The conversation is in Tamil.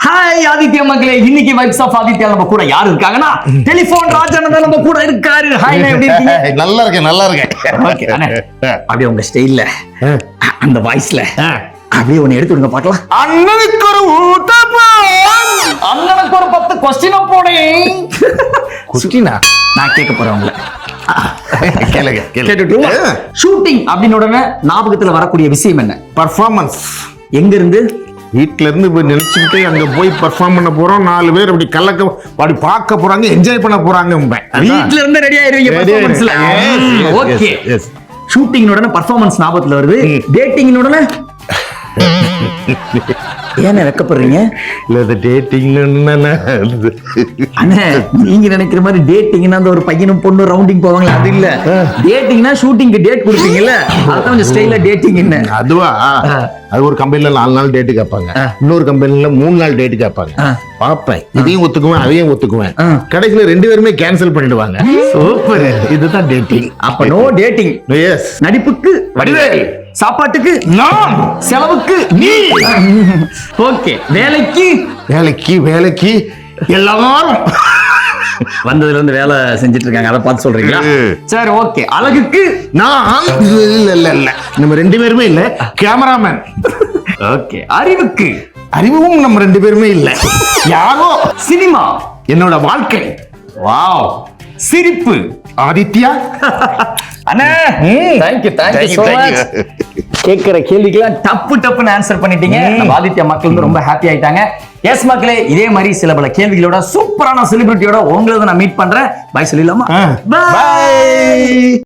ஹாய் ஆதித்யா மக்களே, இன்னைக்கு வைப்ஸ் ஆஃப் ஆதித்யா நம்ம கூட யாரு இருக்காங்கன்னா டெலிபோன் ராஜானந்தன் நம்ம கூட இருக்காரு. ஹாய், எப்படி இருக்கீங்க? நல்லா இருக்கேன். ஓகே அண்ணே, அப்படியே உங்க ஸ்டைல்ல அந்த வாய்ஸ்ல அப்படியே ஒன்னு எடுத்து விடுங்க பார்க்கலாம். அண்ணனுக்கு ஒரு ஊத்தப்பம், அண்ணனுக்கு ஒரு 10 கொஸ்டின் போடேன். குஸ்டினா நான் கேட்க போறேன் உங்களை. கேட்டுட்டுமா? ஷூட்டிங் அப்படின்னு உடனே ஞாபகத்துல வரக்கூடிய விஷயம் என்ன? பர்ஃபார்மன்ஸ். எங்க இருந்து? வீட்ல இருந்து போய் நினைச்சுக்கிட்டு அங்க போய் பர்ஃபார்ம் பண்ண போறோம். 4 பேர் அப்படி கலக்க அப்படி பார்க்க போறாங்க, என்ஜாய் பண்ண போறாங்க. வீட்ல இருந்து ரெடி ஆயிருவீங்க பர்ஃபார்மன்ஸ்ல. ஓகே, ஷூட்டிங் உடனே பர்ஃபார்மன்ஸ் ஞாபகத்துல வருது. டேட்டிங் உடனே ஏன் வெக்கப்படுறீங்க? இல்ல அது டேட்டிங். அண்ணே, நீங்க நினைக்கிற மாதிரி டேட்டிங்னா அந்த ஒரு பையனும் பொண்ணு ரவுண்டிங் போவாங்க, அது இல்ல. டேட்டிங்னா ஷூட்டிங்க்கு டேட் கொடுப்பீங்கல்ல, அதான் கொஞ்சம் ஸ்டைலா டேட்டிங். என்ன அதுவா? அது ஒரு கம்பெனில 4 நாள் டேட்டு கேட்பாங்க, இன்னொரு கம்பெனில 3 நாள் டேட்டு கேட்பாங்க. பாப்பேன், இதையும் ஒத்துக்குவேன் அதையும் ஒத்துக்குவேன். கடைசியில 2 பேருமே கேன்சல் பண்ணிடுவாங்க. சூப்பர், இதுதான் டேட்டிங். அப்ப நோ டேட்டிங். எஸ். நடிப்புக்கு வடிவேல், சாப்பாட்டுக்கு நான், செலவுக்கு நீ. ஓகே, வேலைக்கு எல்லாரும் வந்ததுல இருந்து வேலை செஞ்சுட்டு இருக்காங்க, அதை பார்த்து சொல்றீங்களா? சரி, ஓகே. அழகுக்கு நான் இல்ல நம்ம 2 பேருமே இல்ல, கேமராமேன். ஓகே. அறிவுக்கும் நம்ம 2 பேருமே இல்ல, யாரோ. சினிமா என்னோட வாழ்க்கை. வாவ். சிரிப்பு ஆதித்யா. அண்ணே, தேங்க்யூ so much. கேட்கிற கேள்விக்கெல்லாம் டப்புன்னு ஆன்சர் பண்ணிட்டீங்க. நம்ம ஆதித்யா மக்கள் வந்து ரொம்ப ஹாப்பி ஆயிட்டாங்க. எஸ் மக்களே, இதே மாதிரி சில பல கேள்விகளோட சூப்பரான செலிபிரிட்டியோட உங்களை நான் மீட் பண்றேன். பை சொல்லிடலாமா? பை.